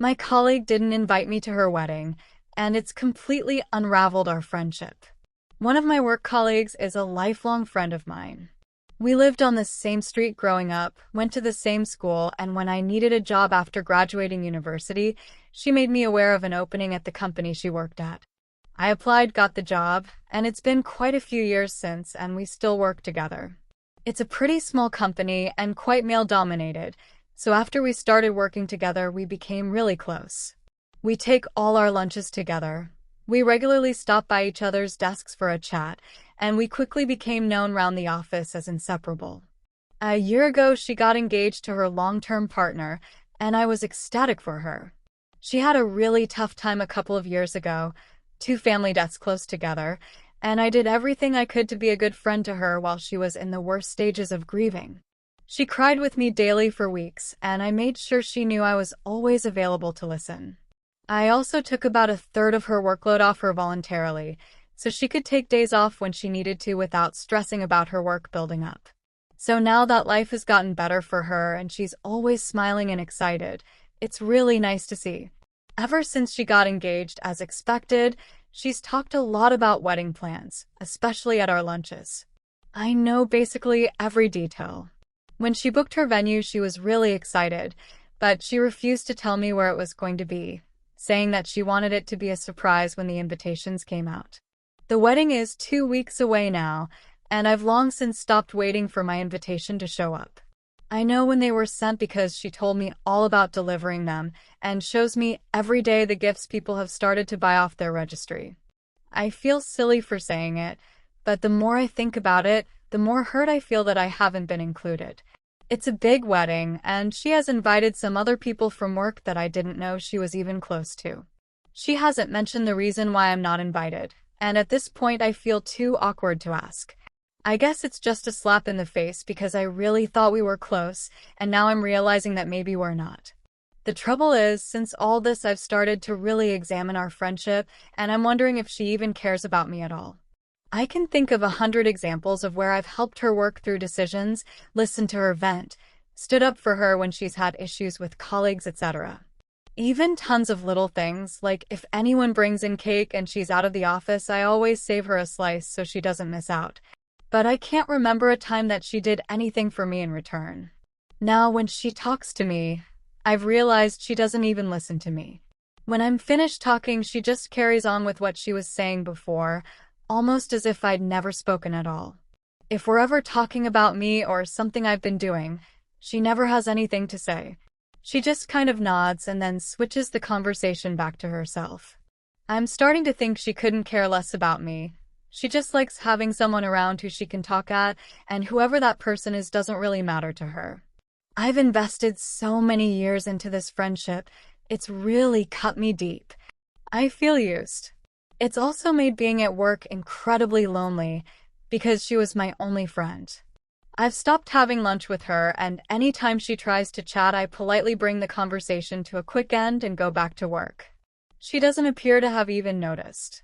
My colleague didn't invite me to her wedding, and it's completely unraveled our friendship. One of my work colleagues is a lifelong friend of mine. We lived on the same street growing up, went to the same school, and when I needed a job after graduating university, she made me aware of an opening at the company she worked at. I applied, got the job, and it's been quite a few years since, and we still work together. It's a pretty small company and quite male-dominated, so after we started working together, we became really close. We take all our lunches together. We regularly stop by each other's desks for a chat, and we quickly became known round the office as inseparable. A year ago, she got engaged to her long-term partner, and I was ecstatic for her. She had a really tough time a couple of years ago, two family deaths close together, and I did everything I could to be a good friend to her while she was in the worst stages of grieving. She cried with me daily for weeks, and I made sure she knew I was always available to listen. I also took about a third of her workload off her voluntarily, so she could take days off when she needed to without stressing about her work building up. So now that life has gotten better for her and she's always smiling and excited, it's really nice to see. Ever since she got engaged, as expected, she's talked a lot about wedding plans, especially at our lunches. I know basically every detail. When she booked her venue, she was really excited, but she refused to tell me where it was going to be, saying that she wanted it to be a surprise when the invitations came out. The wedding is 2 weeks away now, and I've long since stopped waiting for my invitation to show up. I know when they were sent because she told me all about delivering them and shows me every day the gifts people have started to buy off their registry. I feel silly for saying it, but the more I think about it, the more hurt I feel that I haven't been included. It's a big wedding, and she has invited some other people from work that I didn't know she was even close to. She hasn't mentioned the reason why I'm not invited, and at this point I feel too awkward to ask. I guess it's just a slap in the face because I really thought we were close, and now I'm realizing that maybe we're not. The trouble is, since all this I've started to really examine our friendship, and I'm wondering if she even cares about me at all. I can think of 100 examples of where I've helped her work through decisions, listened to her vent, stood up for her when she's had issues with colleagues, etc. Even tons of little things, like if anyone brings in cake and she's out of the office, I always save her a slice so she doesn't miss out. But I can't remember a time that she did anything for me in return. Now, when she talks to me, I've realized she doesn't even listen to me. When I'm finished talking, she just carries on with what she was saying before, almost as if I'd never spoken at all. If we're ever talking about me or something I've been doing, she never has anything to say. She just kind of nods and then switches the conversation back to herself. I'm starting to think she couldn't care less about me. She just likes having someone around who she can talk at, and whoever that person is doesn't really matter to her. I've invested so many years into this friendship, it's really cut me deep. I feel used. It's also made being at work incredibly lonely, because she was my only friend. I've stopped having lunch with her, and anytime she tries to chat, I politely bring the conversation to a quick end and go back to work. She doesn't appear to have even noticed.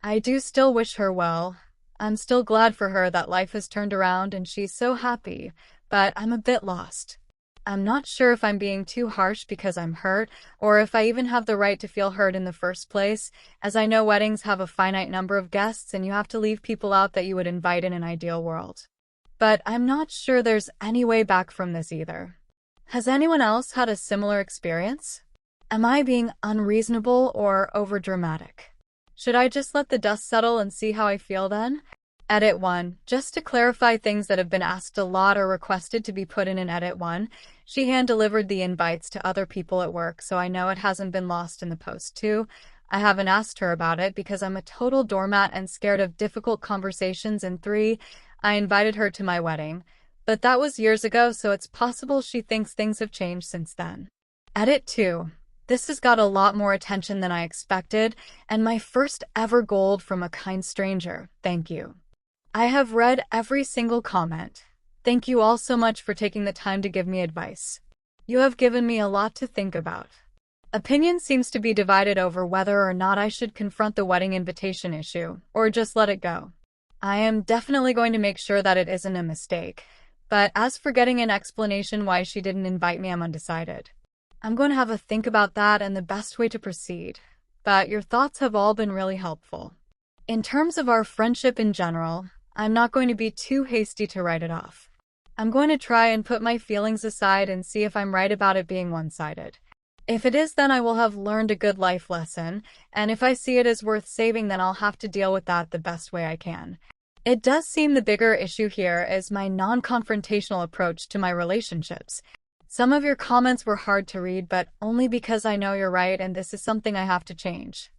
I do still wish her well. I'm still glad for her that life has turned around and she's so happy, but I'm a bit lost. I'm not sure if I'm being too harsh because I'm hurt, or if I even have the right to feel hurt in the first place, as I know weddings have a finite number of guests and you have to leave people out that you would invite in an ideal world. But I'm not sure there's any way back from this either. Has anyone else had a similar experience? Am I being unreasonable or overdramatic? Should I just let the dust settle and see how I feel then? Edit 1. Just to clarify things that have been asked a lot or requested to be put in Edit 1, she hand-delivered the invites to other people at work, so I know it hasn't been lost in the post 2. I haven't asked her about it because I'm a total doormat and scared of difficult conversations. And 3. I invited her to my wedding, but that was years ago, so it's possible she thinks things have changed since then. Edit 2. This has got a lot more attention than I expected, and my first ever gold from a kind stranger. Thank you. I have read every single comment. Thank you all so much for taking the time to give me advice. You have given me a lot to think about. Opinion seems to be divided over whether or not I should confront the wedding invitation issue, or just let it go. I am definitely going to make sure that it isn't a mistake, but as for getting an explanation why she didn't invite me, I'm undecided. I'm going to have a think about that and the best way to proceed. But your thoughts have all been really helpful. In terms of our friendship in general, I'm not going to be too hasty to write it off. I'm going to try and put my feelings aside and see if I'm right about it being one-sided. If it is, then I will have learned a good life lesson, and if I see it as worth saving, then I'll have to deal with that the best way I can. It does seem the bigger issue here is my non-confrontational approach to my relationships. Some of your comments were hard to read, but only because I know you're right and this is something I have to change.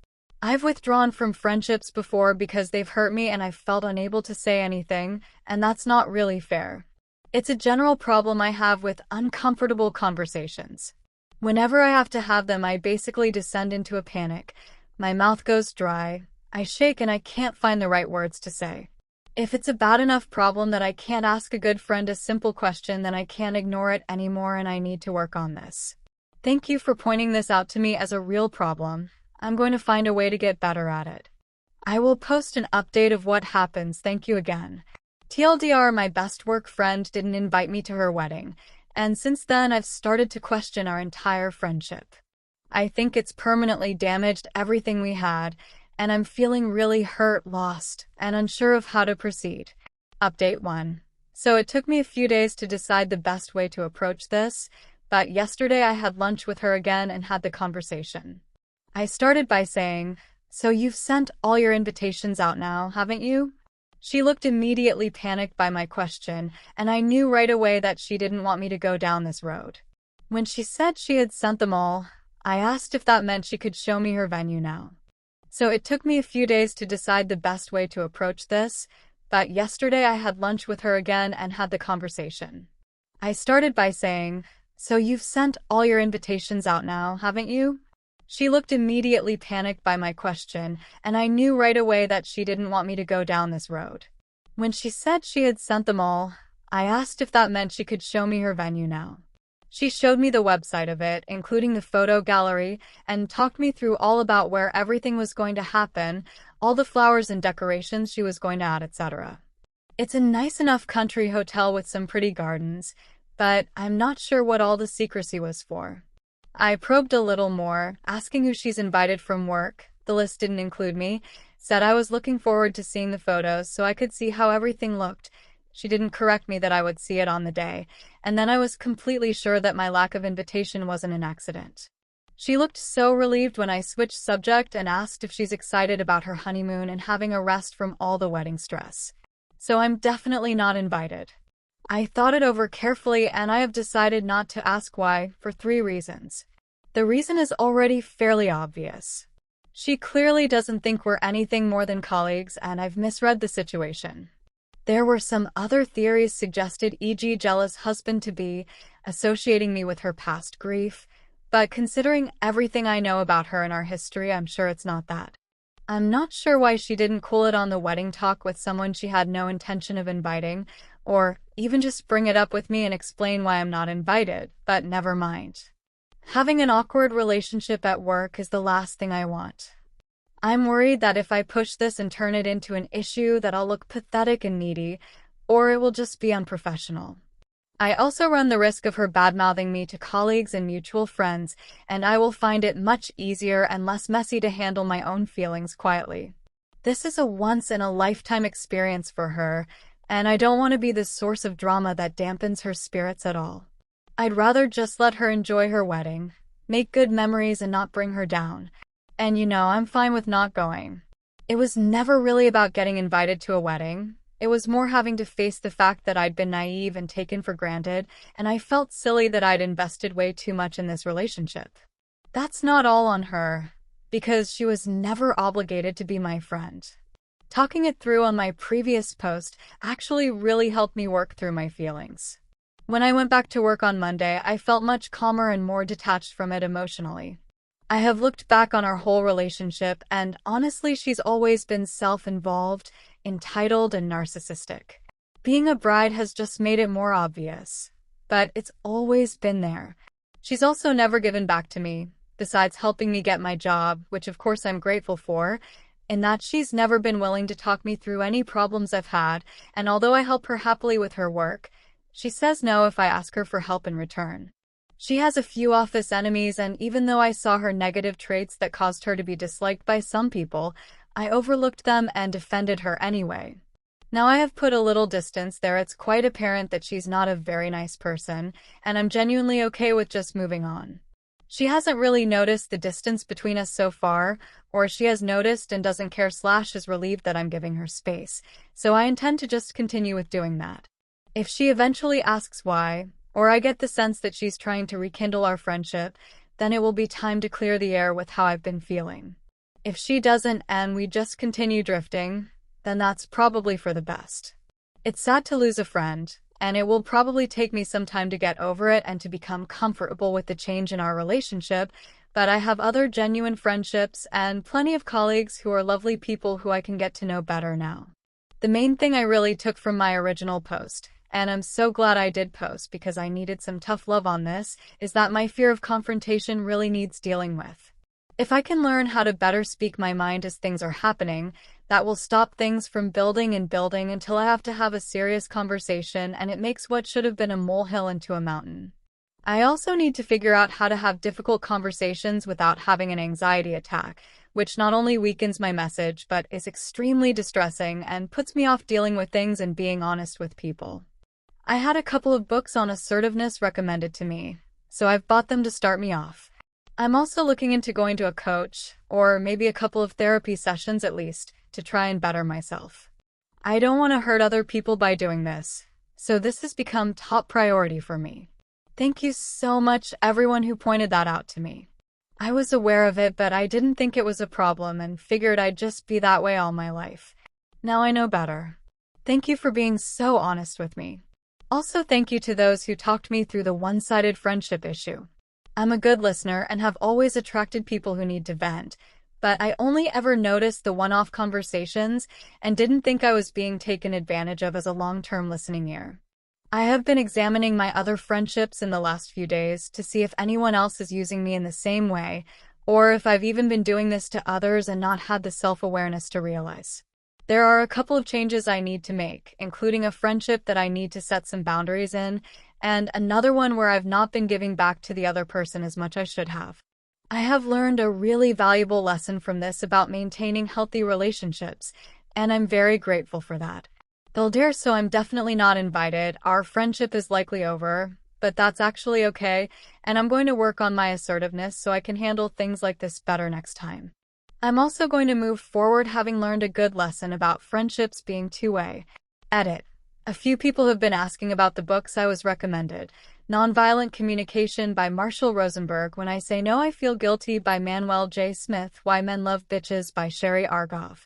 I've withdrawn from friendships before because they've hurt me and I've felt unable to say anything, and that's not really fair. It's a general problem I have with uncomfortable conversations. Whenever I have to have them, I basically descend into a panic. My mouth goes dry, I shake, and I can't find the right words to say. If it's a bad enough problem that I can't ask a good friend a simple question, then I can't ignore it anymore and I need to work on this. Thank you for pointing this out to me as a real problem. I'm going to find a way to get better at it. I will post an update of what happens. Thank you again. TLDR, my best work friend didn't invite me to her wedding, and since then I've started to question our entire friendship. I think it's permanently damaged everything we had, and I'm feeling really hurt, lost, and unsure of how to proceed. Update 1. So it took me a few days to decide the best way to approach this, but yesterday I had lunch with her again and had the conversation. I started by saying, "So you've sent all your invitations out now, haven't you?" She looked immediately panicked by my question, and I knew right away that she didn't want me to go down this road. When she said she had sent them all, I asked if that meant she could show me her venue now. So it took me a few days to decide the best way to approach this, but yesterday I had lunch with her again and had the conversation. I started by saying, "So you've sent all your invitations out now, haven't you?" She looked immediately panicked by my question, and I knew right away that she didn't want me to go down this road. When she said she had sent them all, I asked if that meant she could show me her venue now. She showed me the website of it, including the photo gallery, and talked me through all about where everything was going to happen, all the flowers and decorations she was going to add, etc. It's a nice enough country hotel with some pretty gardens, but I'm not sure what all the secrecy was for. I probed a little more, asking who she's invited from work. The list didn't include me. Said I was looking forward to seeing the photos so I could see how everything looked. She didn't correct me that I would see it on the day, and then I was completely sure that my lack of invitation wasn't an accident. She looked so relieved when I switched subject and asked if she's excited about her honeymoon and having a rest from all the wedding stress. So I'm definitely not invited. I thought it over carefully and I have decided not to ask why, for 3 reasons. The reason is already fairly obvious. She clearly doesn't think we're anything more than colleagues, and I've misread the situation. There were some other theories suggested, e.g. jealous husband-to-be, associating me with her past grief, but considering everything I know about her and our history, I'm sure it's not that. I'm not sure why she didn't cool it on the wedding talk with someone she had no intention of inviting, or even just bring it up with me and explain why I'm not invited, but never mind. Having an awkward relationship at work is the last thing I want. I'm worried that if I push this and turn it into an issue that I'll look pathetic and needy, or it will just be unprofessional. I also run the risk of her badmouthing me to colleagues and mutual friends, and I will find it much easier and less messy to handle my own feelings quietly. This is a once-in-a-lifetime experience for her, and I don't want to be the source of drama that dampens her spirits at all. I'd rather just let her enjoy her wedding, make good memories and not bring her down. And I'm fine with not going. It was never really about getting invited to a wedding. It was more having to face the fact that I'd been naive and taken for granted, and I felt silly that I'd invested way too much in this relationship. That's not all on her, because she was never obligated to be my friend. Talking it through on my previous post actually really helped me work through my feelings. When I went back to work on Monday, I felt much calmer and more detached from it emotionally. I have looked back on our whole relationship, and honestly, she's always been self-involved, entitled, and narcissistic. Being a bride has just made it more obvious, but it's always been there. She's also never given back to me, besides helping me get my job, which of course I'm grateful for, in that she's never been willing to talk me through any problems I've had, and although I help her happily with her work, she says no if I ask her for help in return. She has a few office enemies, and even though I saw her negative traits that caused her to be disliked by some people, I overlooked them and defended her anyway. Now I have put a little distance there. It's quite apparent that she's not a very nice person, and I'm genuinely okay with just moving on. She hasn't really noticed the distance between us so far, or she has noticed and doesn't care / is relieved that I'm giving her space, so I intend to just continue with doing that. If she eventually asks why, or I get the sense that she's trying to rekindle our friendship, then it will be time to clear the air with how I've been feeling. If she doesn't and we just continue drifting, then that's probably for the best. It's sad to lose a friend, and it will probably take me some time to get over it and to become comfortable with the change in our relationship, but I have other genuine friendships and plenty of colleagues who are lovely people who I can get to know better now. The main thing I really took from my original post, and I'm so glad I did post because I needed some tough love on this, is that my fear of confrontation really needs dealing with. If I can learn how to better speak my mind as things are happening, that will stop things from building and building until I have to have a serious conversation, and it makes what should have been a molehill into a mountain. I also need to figure out how to have difficult conversations without having an anxiety attack, which not only weakens my message but is extremely distressing and puts me off dealing with things and being honest with people. I had a couple of books on assertiveness recommended to me, so I've bought them to start me off. I'm also looking into going to a coach, or maybe a couple of therapy sessions at least, to try and better myself. I don't want to hurt other people by doing this, so this has become top priority for me. Thank you so much, everyone who pointed that out to me. I was aware of it, but I didn't think it was a problem and figured I'd just be that way all my life. Now I know better. Thank you for being so honest with me. Also, thank you to those who talked me through the one-sided friendship issue. I'm a good listener and have always attracted people who need to vent, but I only ever noticed the one-off conversations and didn't think I was being taken advantage of as a long-term listening ear. I have been examining my other friendships in the last few days to see if anyone else is using me in the same way, or if I've even been doing this to others and not had the self-awareness to realize. There are a couple of changes I need to make, including a friendship that I need to set some boundaries in, and another one where I've not been giving back to the other person as much as I should have. I have learned a really valuable lesson from this about maintaining healthy relationships, and I'm very grateful for that. They'll dare, so I'm definitely not invited. Our friendship is likely over, but that's actually okay, and I'm going to work on my assertiveness so I can handle things like this better next time. I'm also going to move forward having learned a good lesson about friendships being two-way. Edit. A few people have been asking about the books I was recommended. Nonviolent Communication by Marshall Rosenberg, When I Say No I Feel Guilty by Manuel J. Smith, Why Men Love Bitches by Sherry Argov.